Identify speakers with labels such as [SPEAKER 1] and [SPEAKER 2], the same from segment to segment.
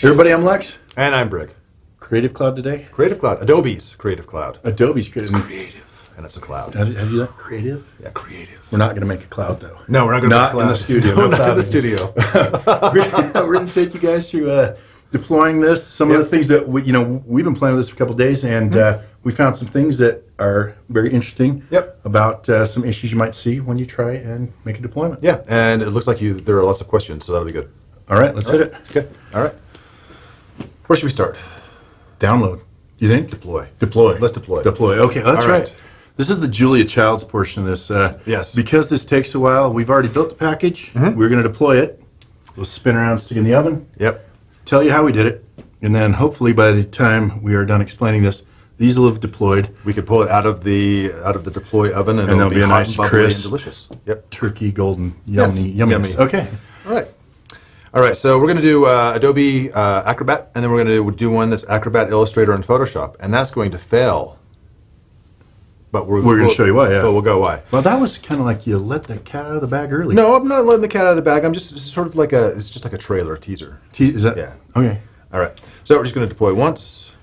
[SPEAKER 1] Everybody, I'm Lex.
[SPEAKER 2] And I'm Brig.
[SPEAKER 1] Creative Cloud today?
[SPEAKER 2] Creative Cloud. Adobe's Creative Cloud.
[SPEAKER 1] Adobe's Creative.
[SPEAKER 2] It's creative. And it's a cloud.
[SPEAKER 1] How do you that? Creative?
[SPEAKER 2] Yeah, creative.
[SPEAKER 1] We're not going to make a cloud, though.
[SPEAKER 2] No, we're not going to make a cloud.
[SPEAKER 1] Not in the studio.
[SPEAKER 2] No, not in the studio.
[SPEAKER 1] We're going to take you guys through deploying this. Some of the things that we've been playing with this for a couple of days, and we found some things that are very interesting about some issues you might see when you try and make a deployment.
[SPEAKER 2] Yeah, and it looks like there are lots of questions, so that'll be good.
[SPEAKER 1] All right, let's hit it.
[SPEAKER 2] Okay, all right. Where should we start?
[SPEAKER 1] Download. You think?
[SPEAKER 2] Deploy.
[SPEAKER 1] Deploy.
[SPEAKER 2] Let's deploy.
[SPEAKER 1] Deploy. Okay, that's
[SPEAKER 2] All right.
[SPEAKER 1] right. This is the Julia Childs portion of this.
[SPEAKER 2] Yes.
[SPEAKER 1] Because this takes a while, we've already built the package. We're going to deploy it. We'll spin around, stick in the oven.
[SPEAKER 2] Yep.
[SPEAKER 1] Tell you how we did it. And then hopefully by the time we are done explaining this, these will have deployed.
[SPEAKER 2] We could pull it out of the deploy oven, and it'll
[SPEAKER 1] be a
[SPEAKER 2] hot
[SPEAKER 1] nice,
[SPEAKER 2] and bubbly
[SPEAKER 1] crisp,
[SPEAKER 2] and delicious. Yep.
[SPEAKER 1] Turkey, golden,
[SPEAKER 2] Yes.
[SPEAKER 1] yummy. Okay.
[SPEAKER 2] All right. All right, so we're going to do Adobe Acrobat, and then we're going to do one that's Acrobat, Illustrator, and Photoshop, and that's going to fail. But we're
[SPEAKER 1] going to show you why, yeah.
[SPEAKER 2] But we'll go why.
[SPEAKER 1] Well, that was kind of like you let the cat out of the bag early.
[SPEAKER 2] No, I'm not letting the cat out of the bag. It's sort of like it's just like a trailer, a teaser.
[SPEAKER 1] Is that?
[SPEAKER 2] Yeah.
[SPEAKER 1] Okay.
[SPEAKER 2] All right, so we're just going to deploy once,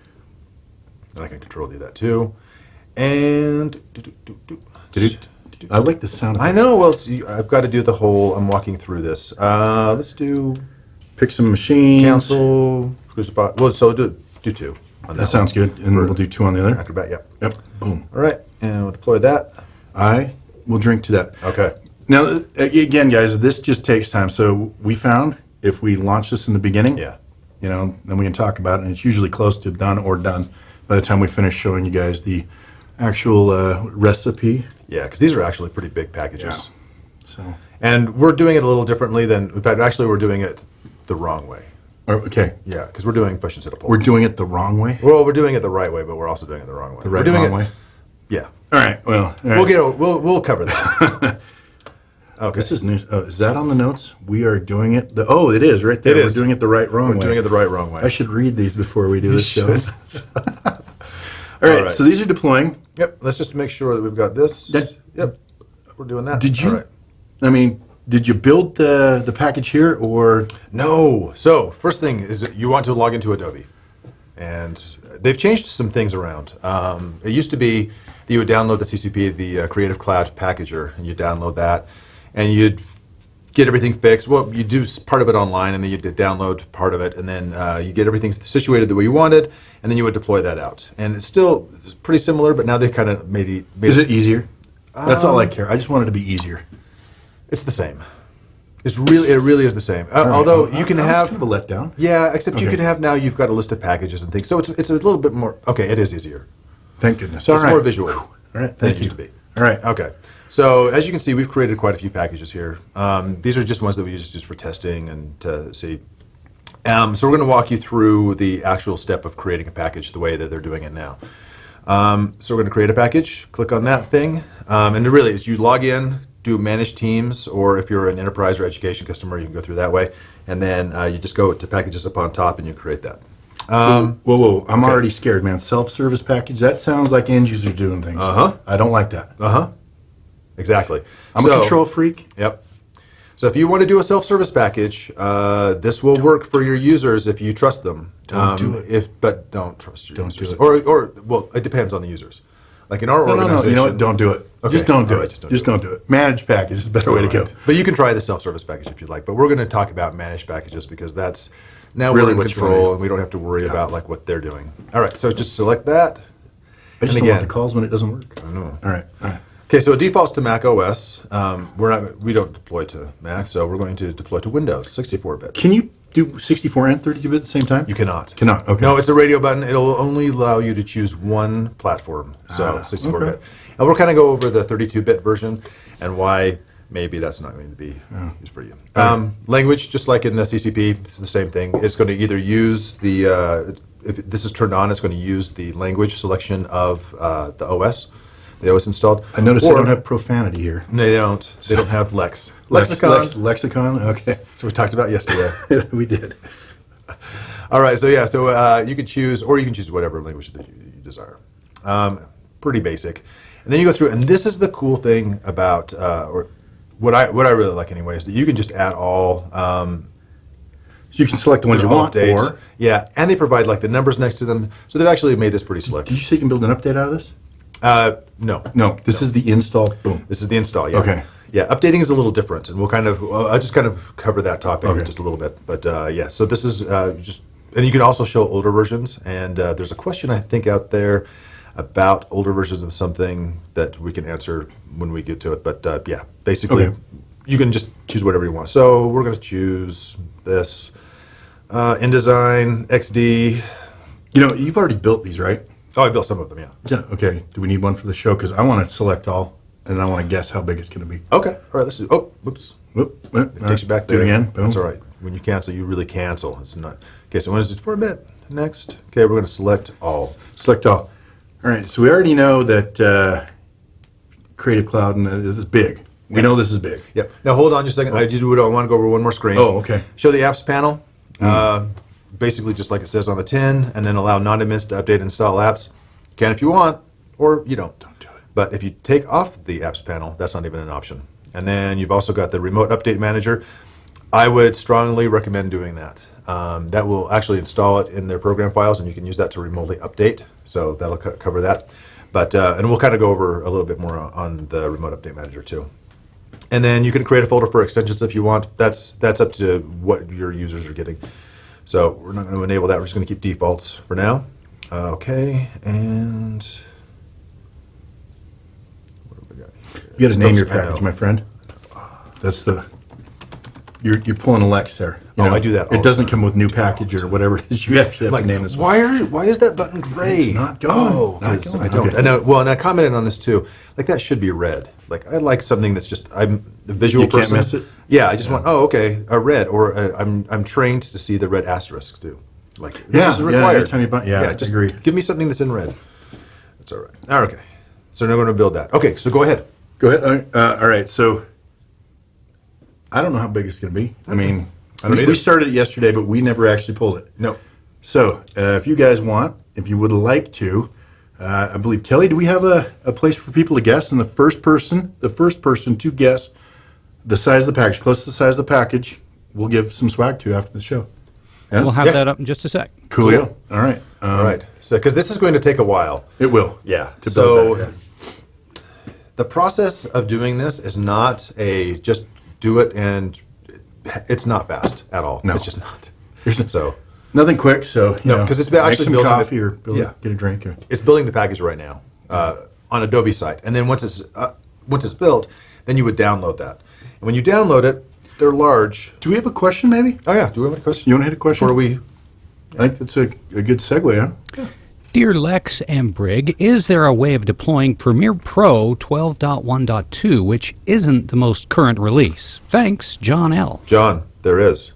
[SPEAKER 2] and I can control do that too, and
[SPEAKER 1] I like the sound of
[SPEAKER 2] I know. Well, I've got to do the whole. I'm walking through this. Let's do
[SPEAKER 1] pick some machines.
[SPEAKER 2] cancel. Well, so do two. On
[SPEAKER 1] That sounds good. And we'll do two on the other.
[SPEAKER 2] Acrobat. Yep.
[SPEAKER 1] Yep. Boom.
[SPEAKER 2] All right, and we'll deploy that.
[SPEAKER 1] I will drink to that.
[SPEAKER 2] Okay.
[SPEAKER 1] Now, again, guys, this just takes time. So we found if we launch this in the beginning, then we can talk about it, and it's usually close to done or done by the time we finish showing you guys the actual recipe.
[SPEAKER 2] Yeah, because these are actually pretty big packages.
[SPEAKER 1] Yeah. So.
[SPEAKER 2] And we're doing it a little differently than. In fact, actually, we're doing it the wrong way.
[SPEAKER 1] Okay.
[SPEAKER 2] Yeah, because we're doing push and set up.
[SPEAKER 1] We're doing it the wrong way.
[SPEAKER 2] Well, we're doing it the right way, but we're also doing it the wrong way.
[SPEAKER 1] The wrong way.
[SPEAKER 2] Yeah.
[SPEAKER 1] All right. Well, all right.
[SPEAKER 2] We'll cover that. Okay.
[SPEAKER 1] This is new. Oh, is that on the notes? We are doing it. It is right there.
[SPEAKER 2] It is.
[SPEAKER 1] We're doing it the wrong way.
[SPEAKER 2] We're doing it the wrong way.
[SPEAKER 1] I should read these before we do this show.
[SPEAKER 2] All
[SPEAKER 1] right.
[SPEAKER 2] right.
[SPEAKER 1] So these are deploying.
[SPEAKER 2] Yep. Let's just make sure that we've got this. Yep. We're doing that.
[SPEAKER 1] Did you?
[SPEAKER 2] All right.
[SPEAKER 1] I mean, did you build the package here or?
[SPEAKER 2] No. So first thing is that you want to log into Adobe, and they've changed some things around. It used to be that you would download the CCP, the Creative Cloud Packager, and you download that, and you'd get everything fixed. Well, you do part of it online, and then you download part of it, and then you get everything situated the way you wanted, and then you would deploy that out. And it's still pretty similar, but now they've kind of made it.
[SPEAKER 1] Is it easier? That's all I care. I just want it to be easier.
[SPEAKER 2] It's the same. It really is the same. Although you can have
[SPEAKER 1] kind of a letdown.
[SPEAKER 2] Yeah, except you can have now. You've got a list of packages and things, so it's a little bit more. Okay, it is easier.
[SPEAKER 1] Thank goodness.
[SPEAKER 2] It's more visual.
[SPEAKER 1] All right.
[SPEAKER 2] Than
[SPEAKER 1] Thank
[SPEAKER 2] it used
[SPEAKER 1] you.
[SPEAKER 2] to be.
[SPEAKER 1] All right.
[SPEAKER 2] Okay. So as you can see, we've created quite a few packages here. These are just ones that we use just for testing and to see. So we're going to walk you through the actual step of creating a package the way that they're doing it now. So we're going to create a package. Click on that thing, and really, as you log in, do manage teams, or if you're an enterprise or education customer, you can go through that way, and then you just go to packages up on top, and you create that.
[SPEAKER 1] Whoa! I'm already scared, man. Self-service package. That sounds like end users doing things. I don't like that.
[SPEAKER 2] Exactly.
[SPEAKER 1] I'm a control freak.
[SPEAKER 2] Yep. So if you want to do a self-service package, this will work for your users if you trust them.
[SPEAKER 1] Don't do it.
[SPEAKER 2] But don't trust your
[SPEAKER 1] Don't
[SPEAKER 2] users.
[SPEAKER 1] do it.
[SPEAKER 2] Or well, it depends on the users. Like in our organization.
[SPEAKER 1] No. You know what? Don't do it.
[SPEAKER 2] Okay.
[SPEAKER 1] Just don't do
[SPEAKER 2] All right,
[SPEAKER 1] it. Just don't do it. Managed package is a better way to go.
[SPEAKER 2] But you can try the self-service package if you'd like. But we're going to talk about managed packages because that's now
[SPEAKER 1] Really
[SPEAKER 2] we're in
[SPEAKER 1] what you wanna
[SPEAKER 2] control
[SPEAKER 1] do.
[SPEAKER 2] and we don't have to worry about like what they're doing. All right. So just select that.
[SPEAKER 1] I just
[SPEAKER 2] And
[SPEAKER 1] don't want
[SPEAKER 2] again-
[SPEAKER 1] the calls when it doesn't work.
[SPEAKER 2] I know.
[SPEAKER 1] All right.
[SPEAKER 2] Okay, so it defaults to Mac OS. We don't deploy to Mac, so we're going to deploy to Windows 64-bit.
[SPEAKER 1] Can you do 64 and 32-bit at the same time?
[SPEAKER 2] You cannot.
[SPEAKER 1] Cannot. Okay.
[SPEAKER 2] No, it's a radio button. It'll only allow you to choose one platform, so 64-bit.
[SPEAKER 1] okay.
[SPEAKER 2] And we'll kind of go over the 32-bit version and why maybe that's not going to be used for you. Language, just like in the CCP, it's the same thing. It's going to either use the, if this is turned on, it's going to use the language selection of the OS. The OS installed.
[SPEAKER 1] I noticed they don't have profanity here.
[SPEAKER 2] No, they don't. They don't have lexicon.
[SPEAKER 1] Lexicon. Okay.
[SPEAKER 2] So we talked about yesterday.
[SPEAKER 1] We did.
[SPEAKER 2] All right. So yeah. So you can choose, or you can choose whatever language that you desire. Pretty basic. And then you go through, and this is the cool thing about, or what I really like anyway, is that you can just add all
[SPEAKER 1] So you can select the ones you want, or
[SPEAKER 2] yeah, and they provide like the numbers next to them. So they've actually made this pretty slick.
[SPEAKER 1] did you say you can build an update out of this?
[SPEAKER 2] No.
[SPEAKER 1] No, this is the install. Boom.
[SPEAKER 2] This is the install, yeah.
[SPEAKER 1] Okay.
[SPEAKER 2] Yeah, updating is a little different, and we'll kind of, I'll just kind of cover that topic in just a little bit. But yeah, so this is just, and you can also show older versions, and there's a question I think out there about older versions of something that we can answer when we get to it. But yeah, basically, you can just choose whatever you want. So we're going to choose this, InDesign, XD.
[SPEAKER 1] You know, you've already built these, right?
[SPEAKER 2] Oh, I built some of them, yeah.
[SPEAKER 1] Yeah. Okay. Do we need one for the show? Because I want to select all, and I want to guess how big it's going to be.
[SPEAKER 2] Okay. All right. Let's do. Oh, whoops.
[SPEAKER 1] Whoop,
[SPEAKER 2] It takes you back there.
[SPEAKER 1] Do it again. Boom.
[SPEAKER 2] That's all right. When you cancel, you really cancel. It's not. Okay. So when is it for a bit? Next. Okay. We're going to select all.
[SPEAKER 1] Select all. All right. So we already know that Creative Cloud, and this is big. We know this is big.
[SPEAKER 2] Yep. Now hold on just a second. I want to go over one more screen.
[SPEAKER 1] Oh, okay.
[SPEAKER 2] Show the apps panel. Basically, just like it says on the tin, and then allow non-admins to update and install apps. You can if you want, or you don't.
[SPEAKER 1] Don't do it.
[SPEAKER 2] But if you take off the apps panel, that's not even an option. And then you've also got the remote update manager. I would strongly recommend doing that. That will actually install it in their program files, and you can use that to remotely update. So that'll cover that. But and we'll kind of go over a little bit more on the remote update manager too. And then you can create a folder for extensions if you want. That's up to what your users are getting. So we're not going to enable that. We're just going to keep defaults for now. Okay, and what have we got here?
[SPEAKER 1] You got to name your package, my friend. That's the. You're pulling a Lex there. You know,
[SPEAKER 2] I do that all
[SPEAKER 1] It
[SPEAKER 2] the
[SPEAKER 1] doesn't
[SPEAKER 2] time.
[SPEAKER 1] come with new package or whatever it is. You actually have to name this one.
[SPEAKER 2] Why is that button gray?
[SPEAKER 1] It's not going.
[SPEAKER 2] Oh,
[SPEAKER 1] Not
[SPEAKER 2] 'cause
[SPEAKER 1] going.
[SPEAKER 2] I don't.
[SPEAKER 1] Okay.
[SPEAKER 2] I know. Well, and I commented on this too. Like that should be red. Like I like something that's just I'm a visual
[SPEAKER 1] You can't
[SPEAKER 2] person.
[SPEAKER 1] miss it?
[SPEAKER 2] Yeah, I just want. Oh, okay, a red, or I'm trained to see the red asterisk too. Like this
[SPEAKER 1] Yeah,
[SPEAKER 2] is
[SPEAKER 1] yeah,
[SPEAKER 2] required.
[SPEAKER 1] anytime you buy- yeah,
[SPEAKER 2] just
[SPEAKER 1] agreed.
[SPEAKER 2] give me something that's in red. That's all right. Okay, so now we're going to build that. Okay, so go ahead.
[SPEAKER 1] Go ahead. All right. So I don't know how big it's going to be. I mean,
[SPEAKER 2] I don't
[SPEAKER 1] we
[SPEAKER 2] either.
[SPEAKER 1] started it yesterday, but we never actually pulled it.
[SPEAKER 2] No.
[SPEAKER 1] So if you guys want, if you would like to, I believe Kelly, do we have a place for people to guess? And the first person to guess the size of the package, close to the size of the package, we'll give some swag to after the show. Yeah?
[SPEAKER 3] We'll have
[SPEAKER 2] Yeah.
[SPEAKER 3] that up in just a sec.
[SPEAKER 1] Coolio. All right.
[SPEAKER 2] All right. So because this is going to take a while.
[SPEAKER 1] It will.
[SPEAKER 2] Yeah.
[SPEAKER 1] To
[SPEAKER 2] So
[SPEAKER 1] build that,
[SPEAKER 2] the process of doing this is not a just do it and it's not fast at all.
[SPEAKER 1] No.
[SPEAKER 2] It's just not.
[SPEAKER 1] There's
[SPEAKER 2] So
[SPEAKER 1] nothing quick, so you
[SPEAKER 2] No,
[SPEAKER 1] know,
[SPEAKER 2] 'cause it's
[SPEAKER 1] make
[SPEAKER 2] actually
[SPEAKER 1] some
[SPEAKER 2] building the-
[SPEAKER 1] coffee or
[SPEAKER 2] yeah.
[SPEAKER 1] get a drink. Or,
[SPEAKER 2] it's building the package right now on Adobe site, and then once it's built, then you would download that. And when you download it, they're large.
[SPEAKER 1] do we have a question, maybe?
[SPEAKER 2] Oh yeah. Do we have a question?
[SPEAKER 1] You want to hit a question?
[SPEAKER 2] Before we?
[SPEAKER 1] I think that's a good segue, huh?
[SPEAKER 3] Dear Lex and Brig, is there a way of deploying Premiere Pro 12.1.2, which isn't the most current release? Thanks, John L.
[SPEAKER 2] John, there is.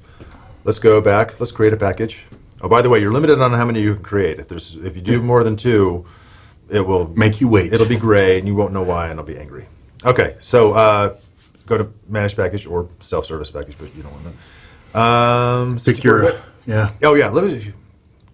[SPEAKER 2] Let's go back. Let's create a package. Oh, by the way, you're limited on how many you can create. If you do more than 2, it will
[SPEAKER 1] Make you wait.
[SPEAKER 2] It'll be gray, and you won't know why, and I'll be angry. Okay, so go to manage package or self-service package, but you don't want that.
[SPEAKER 1] Pick your,
[SPEAKER 2] 64-bit.
[SPEAKER 1] yeah.
[SPEAKER 2] Oh yeah,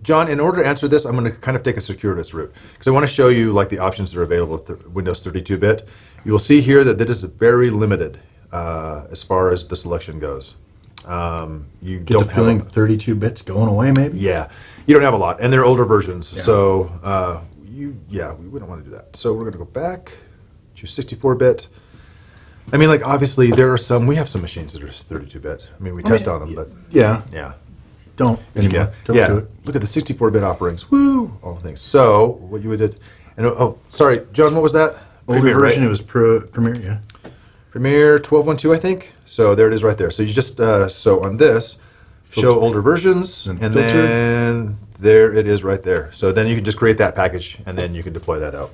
[SPEAKER 2] John. In order to answer this, I'm going to kind of take a circuitous route because I want to show you like the options that are available with Windows 32-bit. You will see here that this is very limited as far as the selection goes. You
[SPEAKER 1] Get
[SPEAKER 2] don't
[SPEAKER 1] the
[SPEAKER 2] have
[SPEAKER 1] feeling
[SPEAKER 2] a-
[SPEAKER 1] 32 bits going away, maybe?
[SPEAKER 2] yeah, you don't have a lot, and they're older versions. So we don't want to do that. So we're going to go back, choose 64-bit. I mean, like obviously there are some. We have some machines that are 32-bit. I mean, we test on them, but
[SPEAKER 1] Yeah.
[SPEAKER 2] yeah.
[SPEAKER 1] Don't anymore.
[SPEAKER 2] Yeah,
[SPEAKER 1] Don't
[SPEAKER 2] yeah.
[SPEAKER 1] do it.
[SPEAKER 2] Look at the 64-bit offerings. Woo! All the things. So what you would did, and sorry, John, what was that?
[SPEAKER 1] Older
[SPEAKER 2] Premiere,
[SPEAKER 1] version,
[SPEAKER 2] right?
[SPEAKER 1] it was Premiere, yeah.
[SPEAKER 2] Premiere 12.1.2, I think. So there it is right there. So you just so on this, show older versions,
[SPEAKER 1] And
[SPEAKER 2] and
[SPEAKER 1] filter.
[SPEAKER 2] then there it is right there. So then you can just create that package, and then you can deploy that out.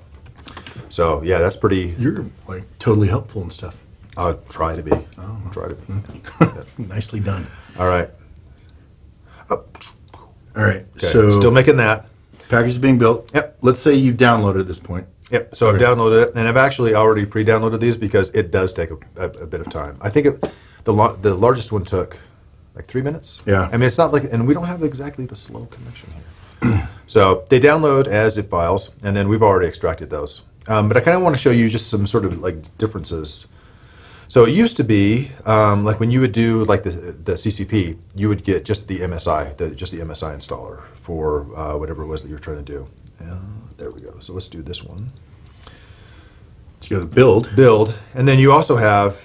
[SPEAKER 2] So yeah, that's pretty.
[SPEAKER 1] You're like totally helpful and stuff.
[SPEAKER 2] I'll try to be. Try to be.
[SPEAKER 1] Nicely done.
[SPEAKER 2] All right.
[SPEAKER 1] All right.
[SPEAKER 2] Okay.
[SPEAKER 1] So
[SPEAKER 2] Still making that.
[SPEAKER 1] package is being built.
[SPEAKER 2] Yep.
[SPEAKER 1] Let's say you downloaded at this point.
[SPEAKER 2] Yep. So I've downloaded it, and I've actually already pre-downloaded these because it does take a bit of time. I think the largest one took like 3 minutes.
[SPEAKER 1] Yeah.
[SPEAKER 2] I mean, it's not like, and we don't have exactly the slow connection here. So they download as zip files, and then we've already extracted those. But I kind of want to show you just some sort of like differences. So it used to be like when you would do like the CCP, you would get just the MSI, just the MSI installer for whatever it was that you're trying to do. There we go. So let's do this one.
[SPEAKER 1] So you go to build,
[SPEAKER 2] and then you also have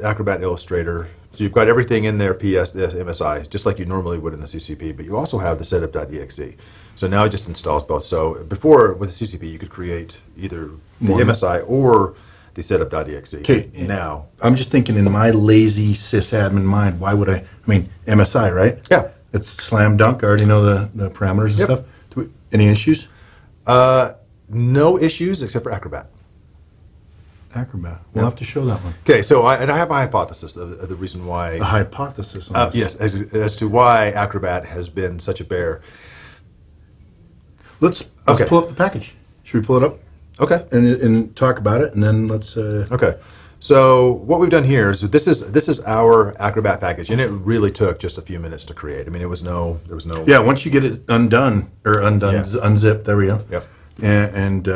[SPEAKER 2] Acrobat Illustrator. So you've got everything in there, PS, this, MSI, just like you normally would in the CCP, but you also have the setup.exe. So now it just installs both. So before, with the CCP, you could create either the MSI or the setup.exe.
[SPEAKER 1] Okay.
[SPEAKER 2] Now,
[SPEAKER 1] I'm just thinking in my lazy sysadmin mind, why would I mean, MSI, right?
[SPEAKER 2] Yeah.
[SPEAKER 1] It's slam dunk. I already know the parameters and stuff. Any issues?
[SPEAKER 2] no issues except for Acrobat.
[SPEAKER 1] Acrobat. We'll have to show that one.
[SPEAKER 2] Okay, so I have a hypothesis of the reason why.
[SPEAKER 1] A hypothesis on this.
[SPEAKER 2] Yes, as to why Acrobat has been such a bear.
[SPEAKER 1] Let's
[SPEAKER 2] Okay.
[SPEAKER 1] pull up the package. Should we pull it up
[SPEAKER 2] Okay.
[SPEAKER 1] and talk about it, and then let's.
[SPEAKER 2] Okay. So what we've done here is this is our Acrobat package, and it really took just a few minutes to create. I mean, there was no.
[SPEAKER 1] Yeah, once you get it undone,
[SPEAKER 2] Yeah.
[SPEAKER 1] unzipped. There we go.
[SPEAKER 2] Yep.
[SPEAKER 1] And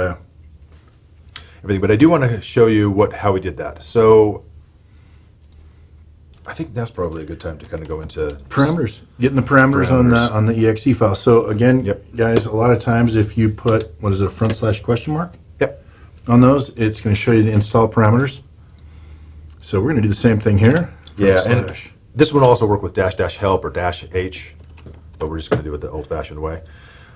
[SPEAKER 2] Everything, but I do want to show you how we did that. So I think that's probably a good time to kind of go into
[SPEAKER 1] parameters, getting the parameters on the exe file. So again,
[SPEAKER 2] Yep.
[SPEAKER 1] guys, a lot of times if you put what is it, /question mark
[SPEAKER 2] Yep.
[SPEAKER 1] on those, it's going to show you the install parameters. So we're going to do the same thing here.
[SPEAKER 2] Yeah,
[SPEAKER 1] /
[SPEAKER 2] and this would also work with --help or -h, but we're just going to do it the old-fashioned way.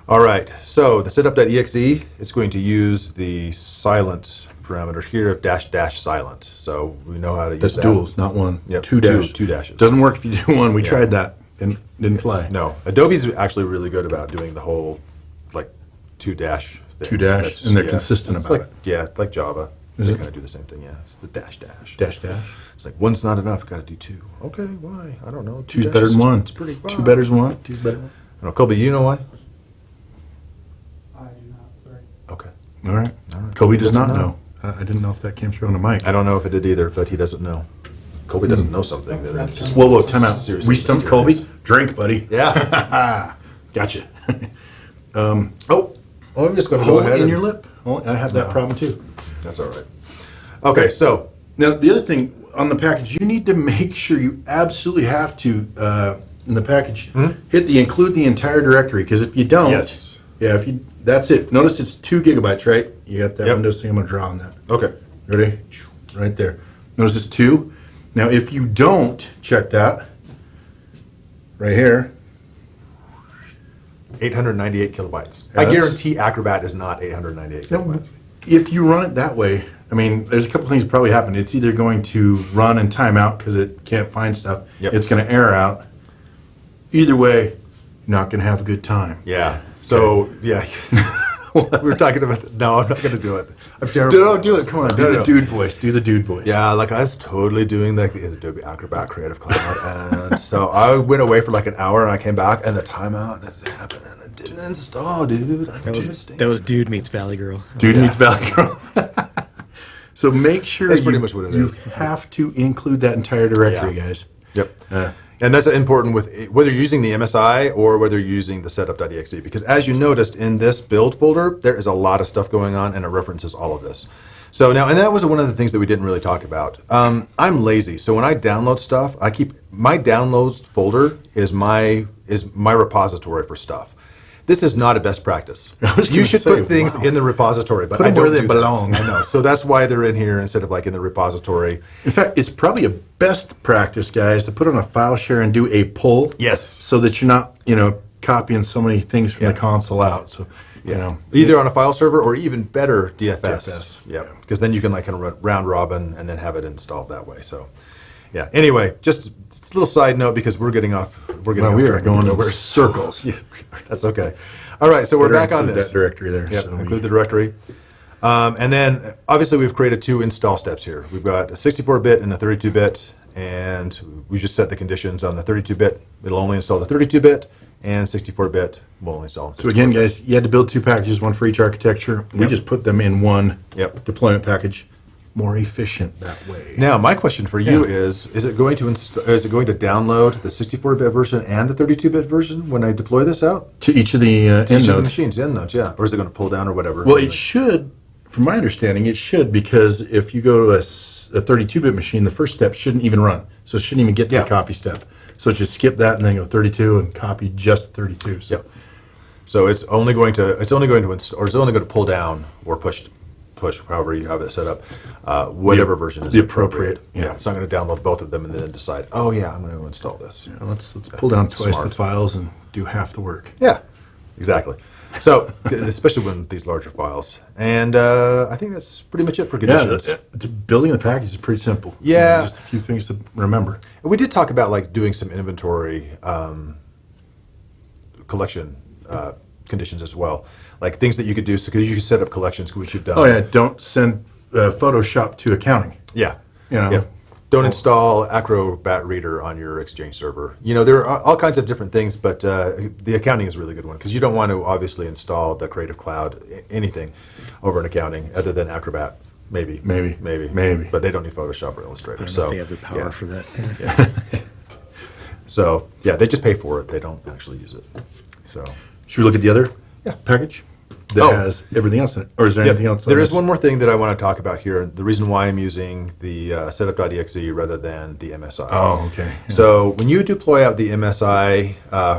[SPEAKER 2] All right, so the setup.exe, it's going to use the silent parameter here of --silent. So we know how to use
[SPEAKER 1] That's
[SPEAKER 2] that.
[SPEAKER 1] duals, not one.
[SPEAKER 2] Yep,
[SPEAKER 1] Two
[SPEAKER 2] two dashes.
[SPEAKER 1] Doesn't work if you do one. We tried that and didn't fly.
[SPEAKER 2] No, Adobe's actually really good about doing the whole like two dash thing.
[SPEAKER 1] Two dash,
[SPEAKER 2] That's-
[SPEAKER 1] and they're
[SPEAKER 2] yeah,
[SPEAKER 1] consistent
[SPEAKER 2] it's
[SPEAKER 1] about
[SPEAKER 2] like, Yeah, like Java.
[SPEAKER 1] Is
[SPEAKER 2] They
[SPEAKER 1] it?
[SPEAKER 2] kind of do the same thing, yeah. It's the dash.
[SPEAKER 1] Dash.
[SPEAKER 2] It's like one's not enough, got to do two. Okay, why? I don't know. Two
[SPEAKER 1] Two's
[SPEAKER 2] dashes
[SPEAKER 1] better than one.
[SPEAKER 2] It's pretty.
[SPEAKER 1] Two better than one. Two's better than one.
[SPEAKER 2] I don't know, Colby, do you know why?
[SPEAKER 4] I do not, sorry.
[SPEAKER 2] Okay.
[SPEAKER 1] All right.
[SPEAKER 2] All right.
[SPEAKER 1] Kobe does
[SPEAKER 2] Doesn't
[SPEAKER 1] not
[SPEAKER 2] know.
[SPEAKER 1] know. I didn't know if that came through on the mic.
[SPEAKER 2] I don't know if it did either, but he doesn't know. Colby doesn't know something. That it's
[SPEAKER 1] Whoa, time out.
[SPEAKER 2] seriously
[SPEAKER 1] We stumped Kobe?
[SPEAKER 2] mysterious.
[SPEAKER 1] Drink, buddy.
[SPEAKER 2] Yeah.
[SPEAKER 1] Gotcha.
[SPEAKER 2] Oh, I'm just going to go
[SPEAKER 1] Hold
[SPEAKER 2] ahead
[SPEAKER 1] in
[SPEAKER 2] and
[SPEAKER 1] your lip. Oh, I have that
[SPEAKER 2] No.
[SPEAKER 1] problem too.
[SPEAKER 2] That's all right. Okay, so
[SPEAKER 1] Now, the other thing on the package, you need to make sure you absolutely have to, in the package, hit the include the entire directory, because if you don't,
[SPEAKER 2] Yes.
[SPEAKER 1] yeah, if you, that's it. Notice it's 2 gigabytes, right? You got that
[SPEAKER 2] Yep.
[SPEAKER 1] Windows thing. I'm gonna draw on that.
[SPEAKER 2] okay.
[SPEAKER 1] Ready? Right there. Notice it's 2. Now, if you don't check that, right here,
[SPEAKER 2] 898 kilobytes.
[SPEAKER 1] Yeah,
[SPEAKER 2] I
[SPEAKER 1] that's-
[SPEAKER 2] guarantee Acrobat is not 898
[SPEAKER 1] no,
[SPEAKER 2] kilobytes.
[SPEAKER 1] if you run it that way, I mean, there's a couple things that probably happen. It's either going to run and time out because it can't find stuff.
[SPEAKER 2] Yep.
[SPEAKER 1] It's going to error out. Either way, you're not going to have a good time.
[SPEAKER 2] Yeah. So yeah, we were talking about. No, I'm not going to do it. I'm terrible.
[SPEAKER 1] No, do it. Come on, do
[SPEAKER 2] No,
[SPEAKER 1] the
[SPEAKER 2] no.
[SPEAKER 1] dude voice. Do the dude voice.
[SPEAKER 2] Yeah, like I was totally doing like the Adobe Acrobat Creative Cloud, and so I went away for like an hour, and I came back, and the timeout has happened, and it didn't install, dude.
[SPEAKER 5] That was Dude Meets Valley Girl.
[SPEAKER 1] Dude meets Valley Girl. So make sure
[SPEAKER 2] That's pretty much what it
[SPEAKER 1] you
[SPEAKER 2] is.
[SPEAKER 1] have to include that entire directory,
[SPEAKER 2] Yeah.
[SPEAKER 1] guys.
[SPEAKER 2] Yep.
[SPEAKER 1] Uh,
[SPEAKER 2] And that's important with whether you're using the MSI or whether you're using the setup.exe, because as you noticed in this build folder, there is a lot of stuff going on, and it references all of this. So now, and that was one of the things that we didn't really talk about. I'm lazy, so when I download stuff, I keep my downloads folder is my repository for stuff. This is not a best practice.
[SPEAKER 1] was
[SPEAKER 2] You
[SPEAKER 1] gonna
[SPEAKER 2] should
[SPEAKER 1] say,
[SPEAKER 2] put things
[SPEAKER 1] wow.
[SPEAKER 2] in the repository, but
[SPEAKER 1] Put
[SPEAKER 2] I
[SPEAKER 1] them
[SPEAKER 2] don't
[SPEAKER 1] where they
[SPEAKER 2] do that.
[SPEAKER 1] belong.
[SPEAKER 2] I know, so that's why they're in here instead of like in the repository.
[SPEAKER 1] In fact, it's probably a best practice, guys, to put on a file share and do a pull.
[SPEAKER 2] Yes.
[SPEAKER 1] So that you're not, copying so many things from
[SPEAKER 2] Yeah.
[SPEAKER 1] the console out. So,
[SPEAKER 2] Either on a file server or even better DFS.
[SPEAKER 1] DFS.
[SPEAKER 2] Yeah, because then you can like kind of run round robin and then have it installed that way. So, yeah. Anyway, just a little side note because we're getting off. We're getting.
[SPEAKER 1] Well,
[SPEAKER 2] off
[SPEAKER 1] we are
[SPEAKER 2] track.
[SPEAKER 1] going in
[SPEAKER 2] We're
[SPEAKER 1] circles.
[SPEAKER 2] Yeah, that's okay. All right, so we're
[SPEAKER 1] Better
[SPEAKER 2] back on
[SPEAKER 1] include
[SPEAKER 2] this.
[SPEAKER 1] that directory there.
[SPEAKER 2] Yep,
[SPEAKER 1] so
[SPEAKER 2] include the directory. And then obviously we've created 2 install steps here. We've got a 64-bit and a 32-bit, and we just set the conditions on the 32-bit. It'll only install the 32-bit, and 64-bit will only install.
[SPEAKER 1] So again, guys, you had to build 2 packages, one for each architecture. We
[SPEAKER 2] Yep.
[SPEAKER 1] just put them in one
[SPEAKER 2] Yep.
[SPEAKER 1] deployment package. More efficient that way.
[SPEAKER 2] Now, my question for you
[SPEAKER 1] Yeah.
[SPEAKER 2] is it going to download the 64-bit version and the 32-bit version when I deploy this out?
[SPEAKER 1] To each of the
[SPEAKER 2] To each of the
[SPEAKER 1] endnotes.
[SPEAKER 2] machines, endnotes, yeah. Or is it going to pull down or whatever?
[SPEAKER 1] Well, it should, from my understanding, it should, because if you go to it's a 32-bit machine, the first step shouldn't even run. So it shouldn't even get to
[SPEAKER 2] Yeah.
[SPEAKER 1] the copy step. So just skip that and then go 32 and copy just 32. So
[SPEAKER 2] Yep. So it's only going to install, or it's only going to pull down or push, however you have it set up, whatever version is
[SPEAKER 1] the
[SPEAKER 2] appropriate.
[SPEAKER 1] appropriate, yeah.
[SPEAKER 2] It's not going to download both of them and then decide, oh yeah, I'm going to install this.
[SPEAKER 1] let's pull down twice
[SPEAKER 2] Smart.
[SPEAKER 1] the files and do half the work.
[SPEAKER 2] Yeah, exactly. So, especially when these larger files. And I think that's pretty much it for
[SPEAKER 1] Yeah,
[SPEAKER 2] conditions.
[SPEAKER 1] building the package is pretty simple.
[SPEAKER 2] Yeah.
[SPEAKER 1] Just a few things to remember.
[SPEAKER 2] And we did talk about like doing some inventory collection conditions as well, like things that you could do. So, because you can set up collections, which you've done.
[SPEAKER 1] Oh yeah, don't send Photoshop to accounting.
[SPEAKER 2] Yeah.
[SPEAKER 1] You know.
[SPEAKER 2] Yeah. Don't install Acrobat Reader on your Exchange server. You know, there are all kinds of different things, but the accounting is a really good one because you don't want to obviously install the Creative Cloud, anything over in accounting other than Acrobat. Maybe. But they don't need Photoshop or Illustrator.
[SPEAKER 5] I don't know
[SPEAKER 2] So
[SPEAKER 5] if they have the power
[SPEAKER 2] yeah.
[SPEAKER 5] for that.
[SPEAKER 2] So yeah, they just pay for it. They don't actually use it. So
[SPEAKER 1] Should we look at the other
[SPEAKER 2] Yeah.
[SPEAKER 1] package that
[SPEAKER 2] Oh.
[SPEAKER 1] has everything else in it? Or is there
[SPEAKER 2] Yep.
[SPEAKER 1] anything else?
[SPEAKER 2] There
[SPEAKER 1] on
[SPEAKER 2] is
[SPEAKER 1] this?
[SPEAKER 2] one more thing that I want to talk about here. The reason why I'm using the setup.exe rather than the MSI.
[SPEAKER 1] Oh, okay. Yeah.
[SPEAKER 2] So when you deploy out the MSI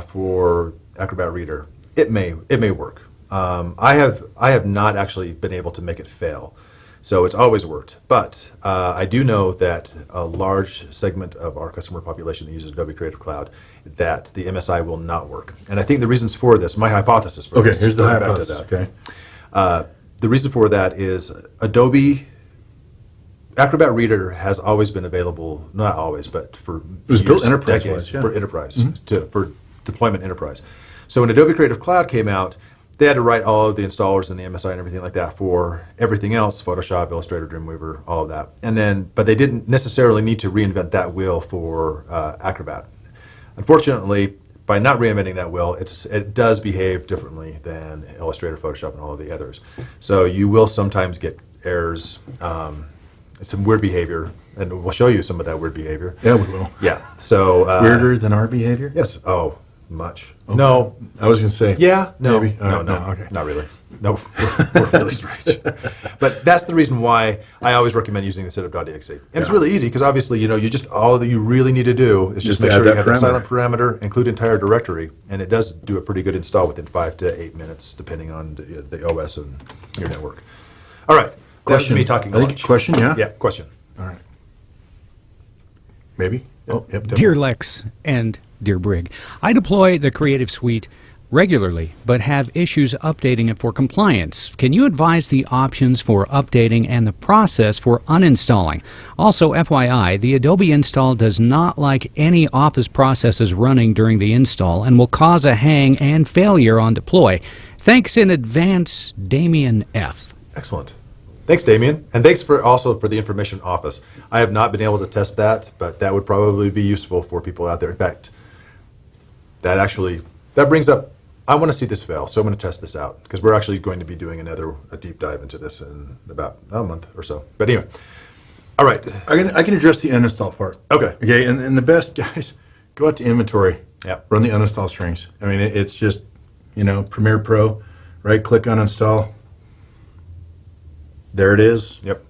[SPEAKER 2] for Acrobat Reader, it may work. I have not actually been able to make it fail. So it's always worked. But I do know that a large segment of our customer population that uses Adobe Creative Cloud, that the MSI will not work. And I think the reasons for this, my hypothesis for
[SPEAKER 1] Okay,
[SPEAKER 2] this,
[SPEAKER 1] here's the
[SPEAKER 2] going back to
[SPEAKER 1] hypothesis.
[SPEAKER 2] that.
[SPEAKER 1] Okay.
[SPEAKER 2] The reason for that is Adobe Acrobat Reader has always been available, not always, but for
[SPEAKER 1] was built
[SPEAKER 2] years,
[SPEAKER 1] enterprise-wise,
[SPEAKER 2] decades,
[SPEAKER 1] yeah.
[SPEAKER 2] for enterprise, for deployment enterprise. So when Adobe Creative Cloud came out, they had to write all of the installers and the MSI and everything like that for everything else, Photoshop, Illustrator, Dreamweaver, all of that. And then, but they didn't necessarily need to reinvent that wheel for Acrobat. Unfortunately, by not reinventing that wheel, it does behave differently than Illustrator, Photoshop, and all of the others. So you will sometimes get errors, some weird behavior, and we'll show you some of that weird behavior.
[SPEAKER 1] Yeah, we will.
[SPEAKER 2] Yeah. So
[SPEAKER 1] Weirder than our behavior?
[SPEAKER 2] Yes. Oh, much. No.
[SPEAKER 1] I was going to say.
[SPEAKER 2] Yeah. No.
[SPEAKER 1] Maybe.
[SPEAKER 2] No.
[SPEAKER 1] No,
[SPEAKER 2] No.
[SPEAKER 1] okay.
[SPEAKER 2] Not really. No. We're really strange. But that's the reason why I always recommend using the setup.exe. And it's really easy because obviously, you just all that you really need to do is just make
[SPEAKER 1] add
[SPEAKER 2] sure you
[SPEAKER 1] that
[SPEAKER 2] have that
[SPEAKER 1] parameter.
[SPEAKER 2] silent parameter, include entire directory, and it does do a pretty good install within 5 to 8 minutes, depending on the OS and your network. All right. That's
[SPEAKER 1] Question.
[SPEAKER 2] me talking
[SPEAKER 1] I think
[SPEAKER 2] lunch.
[SPEAKER 1] question, yeah?
[SPEAKER 2] Yeah. Question.
[SPEAKER 1] All right. Maybe? Oh, yep.
[SPEAKER 3] Dear Lex and dear Brig, I deploy the Creative Suite regularly, but have issues updating it for compliance. Can you advise the options for updating and the process for uninstalling? Also, FYI, the Adobe install does not like any Office processes running during the install and will cause a hang and failure on deploy. Thanks in advance, Damien F.
[SPEAKER 2] Excellent. Thanks, Damien. And thanks also for the information Office. I have not been able to test that, but that would probably be useful for people out there. In fact, that brings up, I want to see this fail, so I'm going to test this out because we're actually going to be doing a deep dive into this in about a month or so. But anyway, all right.
[SPEAKER 1] I can address the uninstall part.
[SPEAKER 2] Okay.
[SPEAKER 1] Okay, and the best, guys, go out to inventory.
[SPEAKER 2] Yeah.
[SPEAKER 1] Run the uninstall strings. I mean, it's just, Premiere Pro, right click uninstall. There it is.
[SPEAKER 2] Yep.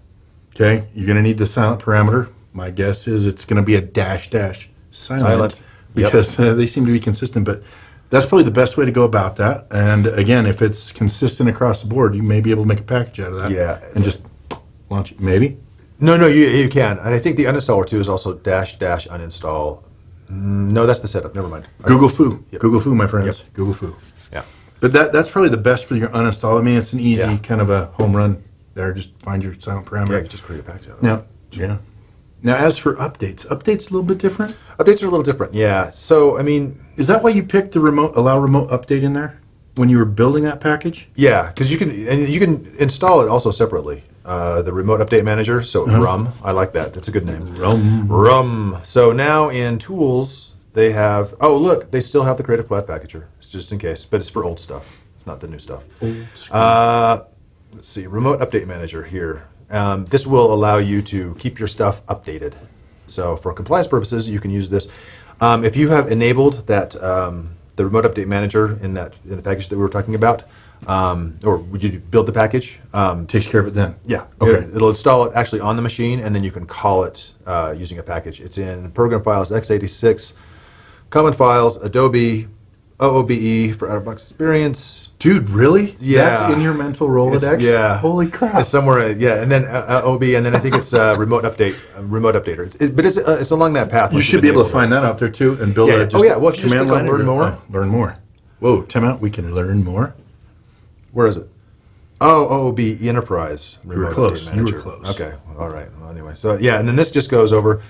[SPEAKER 1] Okay, you're going to need the silent parameter. My guess is it's going to be a -- silent.
[SPEAKER 2] Yep.
[SPEAKER 1] Because they seem to be consistent, but that's probably the best way to go about that. And again, if it's consistent across the board, you may be able to make a package out of that.
[SPEAKER 2] Yeah.
[SPEAKER 1] And just launch it, maybe.
[SPEAKER 2] No, you can. And I think the uninstaller too is also -- uninstall. No, that's the setup. Never mind.
[SPEAKER 1] Google Foo.
[SPEAKER 2] Yep.
[SPEAKER 1] Google Foo, my friends.
[SPEAKER 2] Yep.
[SPEAKER 1] Google Foo.
[SPEAKER 2] Yeah.
[SPEAKER 1] But that's probably the best for your uninstall. I mean, it's an easy
[SPEAKER 2] Yeah.
[SPEAKER 1] kind of a home run there. Just find your silent
[SPEAKER 2] Yeah, you
[SPEAKER 1] parameter.
[SPEAKER 2] can just create a package out of it.
[SPEAKER 1] Yeah. Now, as for updates a little bit different.
[SPEAKER 2] Updates are a little different. Yeah. So, I mean,
[SPEAKER 1] Is that why you picked the allow remote update in there when you were building that package?
[SPEAKER 2] yeah, because you can install it also separately. The remote update manager, so RUM. I like that. That's a good name. RUM. So now in tools, they have. Oh, look, they still have the Creative Cloud packager. It's just in case, but it's for old stuff. It's not the new stuff. Let's see. Remote update manager here. This will allow you to keep your stuff updated. So for compliance purposes, you can use this. If you have enabled that the remote update manager in the package that we were talking about, or would you build the package?
[SPEAKER 1] Takes care of it then.
[SPEAKER 2] Yeah.
[SPEAKER 1] Okay.
[SPEAKER 2] It'll install it actually on the machine, and then you can call it using a package. It's in Program Files, x86, Common Files, Adobe, OOBE for out-of-box experience.
[SPEAKER 1] Dude, really?
[SPEAKER 2] Yeah.
[SPEAKER 1] That's in your mental Rolodex?
[SPEAKER 2] Yeah.
[SPEAKER 1] Holy crap.
[SPEAKER 2] It's somewhere, yeah, and then OB, and then I think it's remote updater. But it's along that path.
[SPEAKER 1] You should be able to find that out there too and build
[SPEAKER 2] Yeah,
[SPEAKER 1] a
[SPEAKER 2] yeah.
[SPEAKER 1] just
[SPEAKER 2] Oh, yeah. Well, if you just
[SPEAKER 1] command
[SPEAKER 2] click on
[SPEAKER 1] line
[SPEAKER 2] learn
[SPEAKER 1] or-
[SPEAKER 2] more.
[SPEAKER 1] Learn more. Whoa, time out. We can learn more.
[SPEAKER 2] Where is it? Oh, OOB Enterprise.
[SPEAKER 1] were
[SPEAKER 2] Remote
[SPEAKER 1] close.
[SPEAKER 2] Update
[SPEAKER 1] You were
[SPEAKER 2] Manager.
[SPEAKER 1] close.
[SPEAKER 2] Okay. All right. Well, anyway, so yeah, and then this just goes over.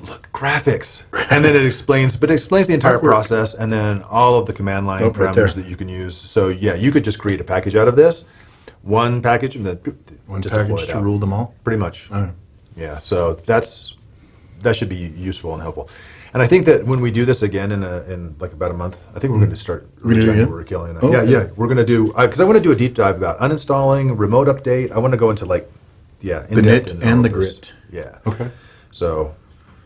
[SPEAKER 2] Look, graphics, and then it explains the entire
[SPEAKER 1] Artwork.
[SPEAKER 2] process, and then all of the command line
[SPEAKER 1] Oh, right there.
[SPEAKER 2] parameters that you can use. So yeah, you could just create a package out of this, one package, and then
[SPEAKER 1] One
[SPEAKER 2] just deploy
[SPEAKER 1] package
[SPEAKER 2] it
[SPEAKER 1] to
[SPEAKER 2] out.
[SPEAKER 1] rule them all.
[SPEAKER 2] Pretty much.
[SPEAKER 1] All right.
[SPEAKER 2] Yeah, so that should be useful and helpful. And I think that when we do this again in like about a month, I think we're going to start
[SPEAKER 1] We're gonna do it again?
[SPEAKER 2] We're killing it.
[SPEAKER 1] Oh,
[SPEAKER 2] yeah,
[SPEAKER 1] okay.
[SPEAKER 2] yeah, we're going to do because I want to do a deep dive about uninstalling, remote update. I want to go into like
[SPEAKER 1] The
[SPEAKER 2] in-depth
[SPEAKER 1] knit
[SPEAKER 2] in
[SPEAKER 1] and
[SPEAKER 2] all
[SPEAKER 1] the
[SPEAKER 2] of this.
[SPEAKER 1] grit.
[SPEAKER 2] Yeah.
[SPEAKER 1] Okay.
[SPEAKER 2] So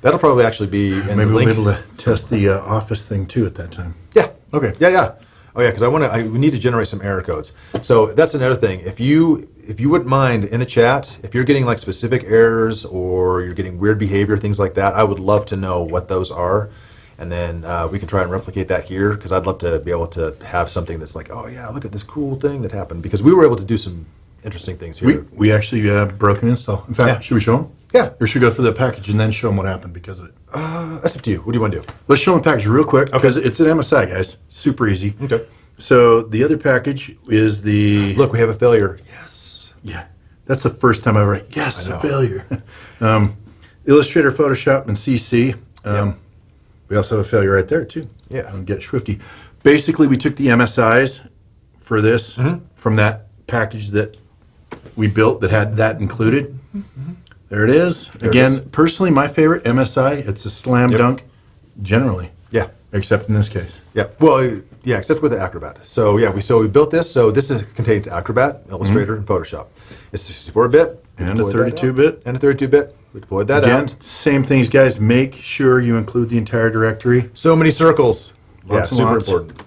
[SPEAKER 2] that'll probably actually be in
[SPEAKER 1] Maybe
[SPEAKER 2] the
[SPEAKER 1] we'll
[SPEAKER 2] link.
[SPEAKER 1] be able to test the Office thing too at that time.
[SPEAKER 2] Yeah.
[SPEAKER 1] Okay.
[SPEAKER 2] Yeah, yeah. Oh yeah, because we need to generate some error codes. So that's another thing. If you wouldn't mind in the chat, if you're getting like specific errors or you're getting weird behavior, things like that, I would love to know what those are. And then we can try and replicate that here because I'd love to be able to have something that's like, oh yeah, look at this cool thing that happened. Because we were able to do some interesting things here.
[SPEAKER 1] We actually broke an install. In fact,
[SPEAKER 2] Yeah.
[SPEAKER 1] should we show them?
[SPEAKER 2] Yeah.
[SPEAKER 1] Or should we go through the package and then show them what happened because of it?
[SPEAKER 2] That's up to you. What do you want to do?
[SPEAKER 1] Let's show them the package real quick because it's an MSI, guys. Super easy.
[SPEAKER 2] Okay.
[SPEAKER 1] So the other package is the...
[SPEAKER 2] Look, we have a failure. Yes.
[SPEAKER 1] Yeah, that's the first time I ever... Yes,
[SPEAKER 2] I know.
[SPEAKER 1] a failure. Illustrator, Photoshop, and CC. We also have a failure right there, too.
[SPEAKER 2] Yeah.
[SPEAKER 1] Get Swifty. Basically, we took the MSIs for this from that package that we built that had that included. There it is.
[SPEAKER 2] There it
[SPEAKER 1] Again,
[SPEAKER 2] is.
[SPEAKER 1] personally, my favorite, MSI. It's a slam dunk, generally,
[SPEAKER 2] Yeah.
[SPEAKER 1] except in this case.
[SPEAKER 2] Yeah. Well, yeah, except with the Acrobat. So yeah, we built this. So this contains Acrobat, Illustrator, and Photoshop. It's 64-bit
[SPEAKER 1] And a 32-bit.
[SPEAKER 2] and a 32-bit. We deployed that
[SPEAKER 1] Again,
[SPEAKER 2] out.
[SPEAKER 1] same things, guys. Make sure you include the entire directory.
[SPEAKER 2] So many circles.
[SPEAKER 1] Lots and
[SPEAKER 2] super
[SPEAKER 1] lots.
[SPEAKER 2] important.